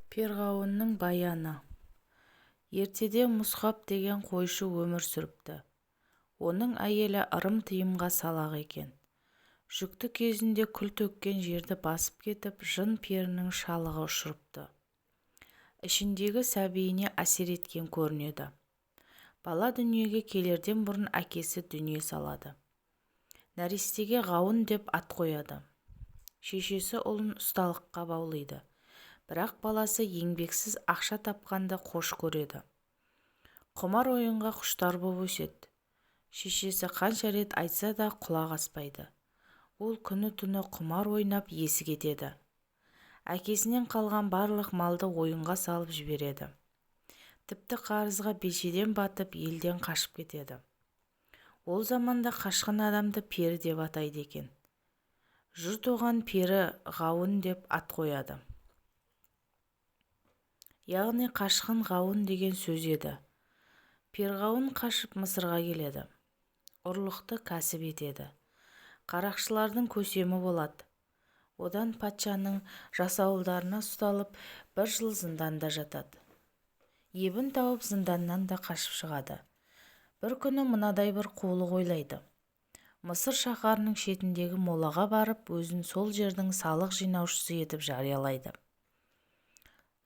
Перғауынның баяны. Ертеде Мұсғап деген қойшы өмір сүріпті. Оның әйелі ырым-тыйымға салақ екен. Жүкті кезінде күл төккен жерді басып кетіп, жын перінің шалығы ұшырыпты. Ішіндегі сәбиіне әсер еткен көрінеді. Бала дүниеге келерден бұрын әкесі дүние салады. Нәрестеге Ғауын деп ат қояды. Шешесі ұлын ұсталыққа баулайды. Бірақ баласы еңбексіз ақша тапқанды қош көреді. Құмар ойынға құштар боп өседі. Шешесі қанша рет айтса да құлақ аспайды. Ол күні-түні құмар ойнап есі кетеді. Әкесінен қалған барлық малды ойынға салып жібереді. Тіпті қарызға бешеден батып елден қашып кетеді. Ол заманда қашқын адамды пері деп атайды екен. Жұрт оған пері Ғауын деп ат қояды. Яғни қашқын Ғауын деген сөз еді. Перғауын қашып Мысырға келеді. Ұрлықты кәсіп етеді. Қарақшылардың көсемі болады. Одан патшаның жасауылдарына ұсталып, 1 жыл зынданда жатады. Ебін тауып зынданнан да қашып шығады. Bir күні мынадай бір қулық ойлайды. Мысыр шаһарының шетіндегі молаға барып, өзін сол жердің салық жинаушысы етіп жариялайды.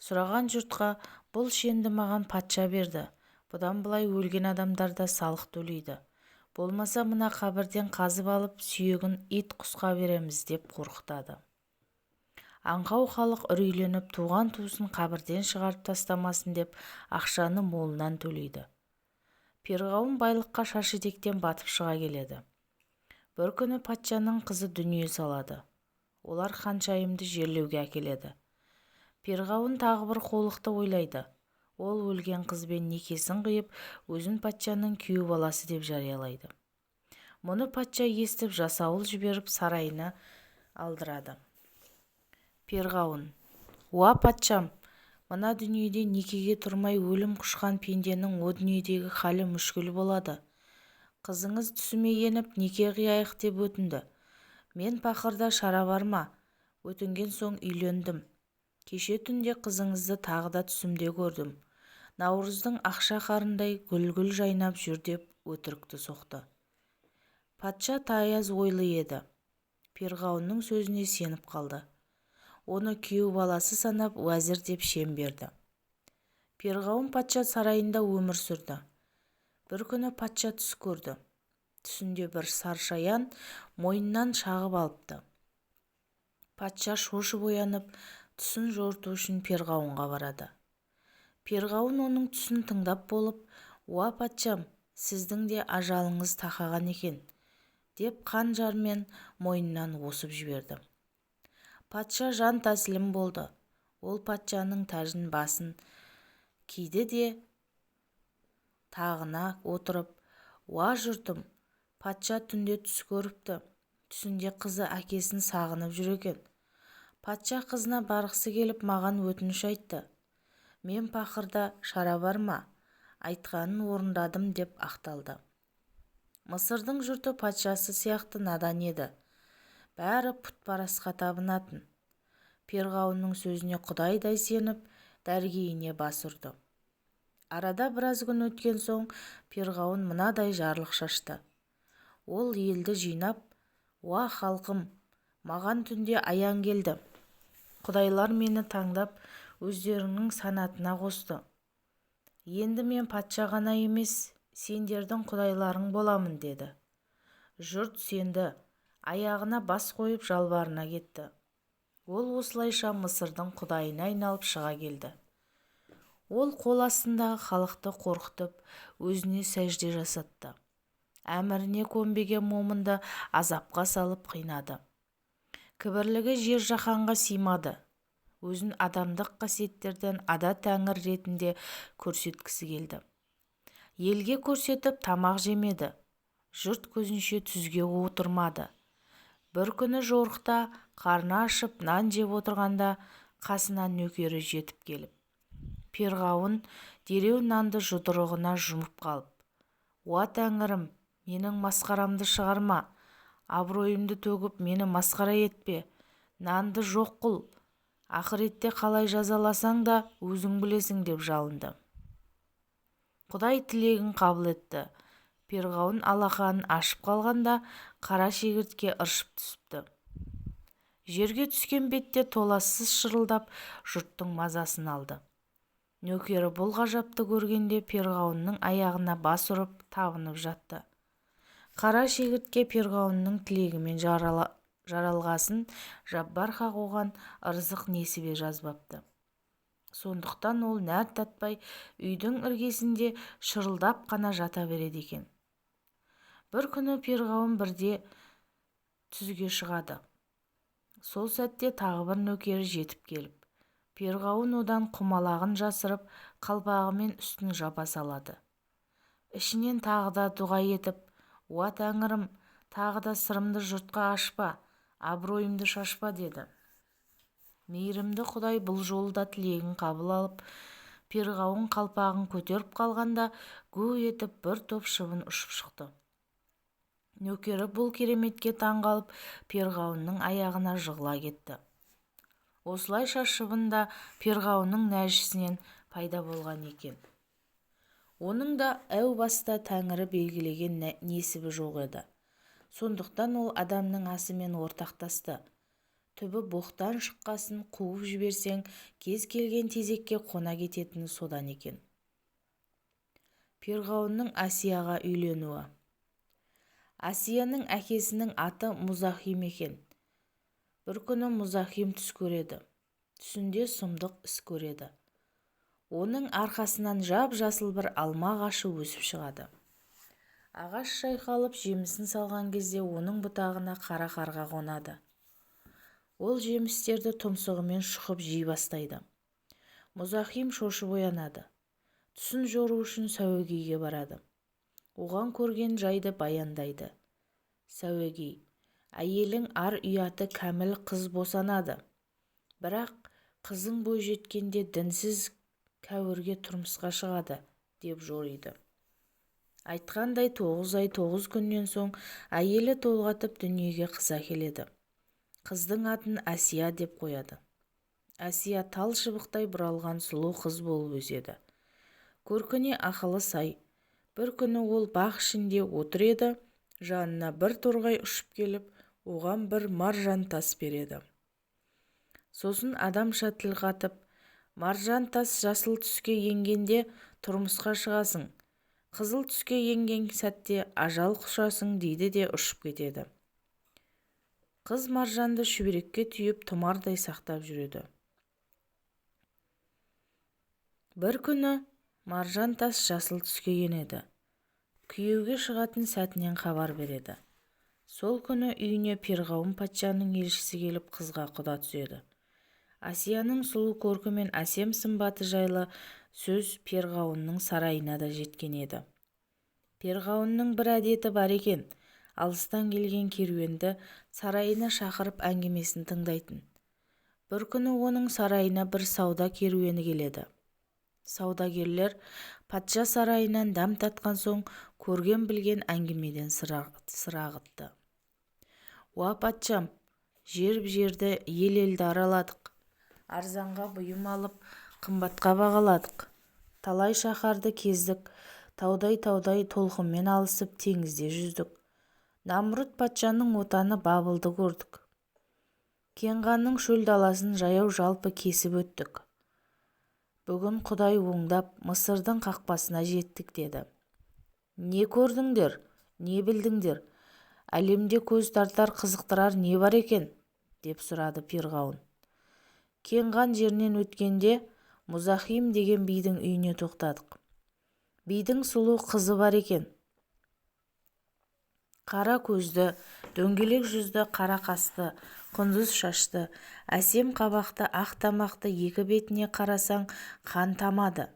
Сұраған жұртқа, бұл шенді маған патша берді. Бұдан былай өлген адамдар да салық төлейді. Болмаса мына қабірден қазып алып, сүйегін ит құсқа береміз деп қорқытады. Аңқау халық үрейленіп, туған туысын қабірден шығарып тастамасын деп ақшаны молынан төлейді. Перғауын байлыққа шаш-етектен батып шыға келеді. Bir күні патшаның қызы дүние салады. Олар ханшайымды жерлеуге әкеледі. Перғауын тағы бір қулықты ойлайды. Ол өлген қызбен некесін қиып, өзін патшаның күйеу баласы деп жариялайды. Мұны патша естіп, жасауыл жіберіп сарайына алдырады. Перғауын: «Уа патшам, мына дүниеде некеге тұрмай өлім құшқан пенденің о дүниедегі халі мүшкіл болады. Қызыңыз түсіме еніп, неке қияйық деп өтінді. Мен пақырда шара бар ма? Өтінген соң үйлендім. Кеше түнде қызыңызды тағы да түсімде көрдім. Наурыздың ақша қарындай гүл-гүл жайнап жүр деп өтірікті соқты». Патша таяз ойлы еді. Перғауынның сөзіне сеніп қалды. Оны күйеу баласы санап уәзір деп шен берді. Перғауын патша сарайында өмір сүрді. Bir күні патша түс көрді. Түсінде бір саршаян мойнынан шағып алыпты. Патша шошып оянып, түсін жорту үшін Перғауынға барады. Перғауын оның түсін тыңдап болып: «Уа патшам, сіздің де ажалыңыз тақаған екен», деп қанжармен мойнынан осып жіберді. Патша жан тәсілім болды. Ол патшаның тәжін басын киді де тағына отырып: «Уа жұртым, патша түнде түс көріпті. Түсінде қызы әкесін сағынып жүр екен. Патша қызына барғысы келіп маған өтініш айтты. Мен пақырда шара бар ма? Айтқанын орындадым» деп ақталды. Мысырдың жұрты патшасы сияқты надан еді. Бәрі пұтпарасқа табынатын. Перғауынның сөзіне құдайдай сеніп, дәргейіне бас ұрды. Арада біраз күн өткен соң Перғауын мынадай жарлық шашты. Ол елді жинап: «Уа халқым, маған түнде аян келді. Құдайлар мені таңдап өздерінің санатына қосты. Енді мен патша ғана емес, сендердің құдайларың боламын» деді. Жұрт сенді, аяғына бас қойып жалбарына кетті. Ол осылайша Мысырдың құдайына айналып шыға келді. Ол қол астындағы халықты қорқытып, өзіне сәжде жасатты. Әміріне көнбеген момынды азапқа салып қинады. Кібірлігі жер жаһанға сыймады. Өзін адамдық қасиеттерден ада тәңір ретінде көрсеткісі келді. Елге көрсетіп тамақ жемеді. Жұрт көзінше түзге отырмады. Bir күні жорықта қарны ашып нан жеп отырғанда қасына нөкері жетіп келіп, Перғауын дереу нанды жұдырығына жұмып қалып: «Уа тәңірім, менің масқарамды шығарма. Абыройымды төгіп, мені масқара етпе. Нанды жоқ қыл. Ақыретте қалай жазаласаң да өзің білесің деп жалынды. Құдай тілегін қабыл етті. Перғауын алақанын ашып қалғанда қара шегіртке ыршып түсіпті. Жерге түскен бетте толассыз шырылдап жұрттың мазасын алды. Нөкері бұл ғажапты көргенде перғауынның аяғына бас ұрып табынып жатты. Қара шегіртке перғауынның тілегімен жаралғасын Жаббар Хақ оған ырзық несібе жазбапты. Сондықтан ол нәр татпай үйдің іргесінде шырылдап қана жата береді екен. Бір күні перғауын бірде түзге шығады. Сол сәтте тағы бір нөкері жетіп келіп, перғауын одан құмалағын жасырып, қалпағымен үстін жаба салады. Ішінен тағы да дұға етіп, «Уа Тәңірім, тағы да сырымды жұртқа ашпа, абыройымды шашпа» деді. Мейірімді Құдай бұл жолы да тілегін қабыл алып, перғауын қалпағын көтеріп қалғанда гу етіп бір топ шыбын ұшып шықты. Нөкері бұл кереметке таңғалып, перғауынның аяғына жығыла кетті. Осылайша шыбын да перғауынның нәжісінен пайда болған екен. Оның да әу баста Тәңірі белгілеген несібі жоқ еді. Сондықтан ол адамның асымен ортақтасты. Түбі боқтан шыққасын қуып жіберсең, кез келген тезекке қона кететіні содан екен. Перғауынның Асияға үйленуі. Асияның әкесінің аты Мұзахим екен. Бір күні Мұзахим түс көреді. Түсінде сұмдық іс көреді. Оның арқасынан жап-жасыл бір алма ағашы өсіп шығады. Ағаш шайқалып жемісін салған кезде оның бұтағына қара қарға қонады. Ол жемістерді тұмсығымен шұқып жей бастайды. Мұзахим шошып оянады. Түсін жору үшін сәуегейге барады. Оған көрген жайды баяндайды. Сәуегей: әйелің ар ұяты кәміл қыз босанады. Бірақ қызың бой жеткенде дінсіз кәуірге тұрмысқа шығады, деп жориды. Айтқандай 9 ай 9 күннен соң әйелі толғатып дүниеге қыз әкеледі. Қыздың атын Асия деп қояды. Асия тал шыбықтай бұралған сұлу қыз болып өседі. Көркіне ақылы сай. Бір күні ол бақ ішінде отыр еді, жанына бір торғай ұшып келіп, оған бір маржан тас береді. Сосын адамша тіл қатып, маржан тас жасыл түске енгенде тұрмысқа шығасың, қызыл түске енген сәтте ажал құшасың дейді де ұшып кетеді. Қыз маржанды шүберекке түйіп тұмардай сақтап жүреді. Бір күні маржан тас жасыл түске енеді. Күйеуге шығатын сәтінен хабар береді. Сол күні үйіне Перғауын патшаның елшісі келіп қызға құда түседі. Асияның сұлу көркі мен әсем сымбаты жайлы сөз Перғауынның сарайына да жеткен еді. Перғауынның бір әдеті бар екен, алыстан келген керуенді сарайына шақырып әңгімесін тыңдайтын. Бір күні оның сарайына бір сауда керуені келеді. Саудагерлер патша сарайынан дәм татқан соң көрген-білген әңгімеден сыр ағытты. «Уа патшам, жерді ел-елді араладық. Арзанға бұйым алып, қымбатқа бағаладық. Талай шаһарды кездік, таудай толқынмен алысып теңізде жүздік. Намрұт патшаның отаны Бабылды көрдік. Кенғанның шөл даласын жаяу жалпы кесіп өттік. Бүгін Құдай оңдап Мысырдың қақпасына жеттік» деді. «Не көрдіңдер, не білдіңдер? Әлемде көз тартар қызықтырар не бар екен?» деп сұрады Перғауын. Кенған жерінен өткенде Мұзахим деген бидің үйіне тоқтадық. Бидің сұлу қызы бар екен. Қара көзді, дөңгелек жүзді, қара қасты, құндыз шашты, әсем қабақты, ақ тамақты, екі бетіне қарасаң қан тамады.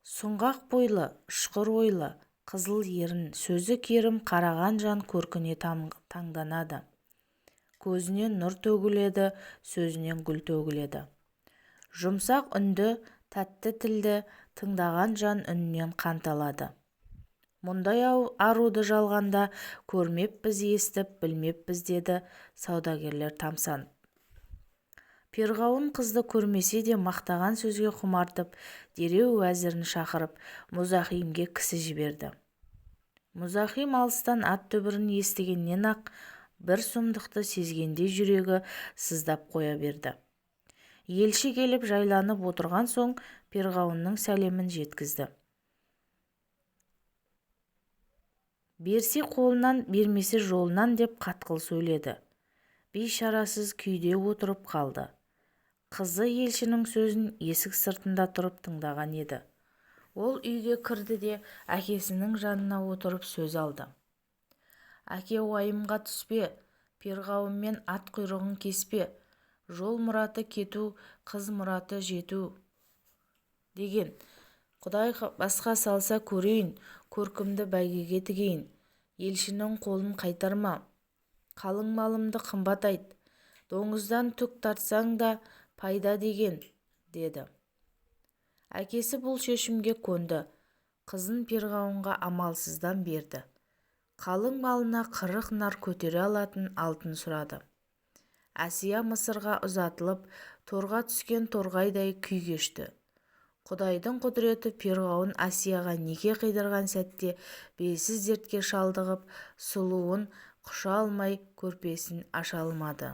Сұңғақ бойлы, ұшқыр ойлы, қызыл ерін, сөзі керім, қараған жан көркіне таңданады. Көзінен нұр төгіледі, сөзінен гүл төгіледі. Жұмсақ үнді, тәтті тілді, тыңдаған жан үнінен қанталады. Мұндай аруды жалғанда көрмеппіз, естіп білмеппіз, деді саудагерлер тамсанып. перғауын қызды көрмесе де мақтаған сөзге құмартып дереу уәзірін шақырып мұзахимге кісі жіберді. мұзахим алыстан ат дүбірін естігеннен-ақ бір сұмдықты сезгендей жүрегі сыздап қоя берді. Елші келіп жайланып отырған соң перғауынның сәлемін жеткізді. берсе қолынан, бермесе жолынан деп қатқыл сөйледі. бейшарасыз күйде отырып қалды. Қызы елшінің сөзін есік сыртында тұрып тыңдаған еді. Ол үйге кірді де әкесінің жанына отырып сөз алды. Әке, уайымға түспе, перғауынмен ат құйрығын кеспе, жол мұраты кету, қыз мұраты жету деген. Құдай басқа салса көрейін, көркімді бәйгеге тігейін, елшінің қолын қайтарма, қалың малымды қымбат айт, доңыздан түк тартсаң да пайда деген, деді. Әкесі бұл шешімге көнді. Қызын перғауынға амалсыздан берді. Қалың малына 40 нар көтере алатын алтын сұрады. Әсия Мысырға ұзатылып, торға түскен торғайдай күй кешті. Құдайдың құдіреті перғауын Әсияға неке қидырған сәтте белсіз дертке шалдығып, сұлуын құша алмай көрпесін аша алмады.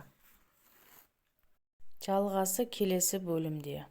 Жалғасы келесі бөлімде.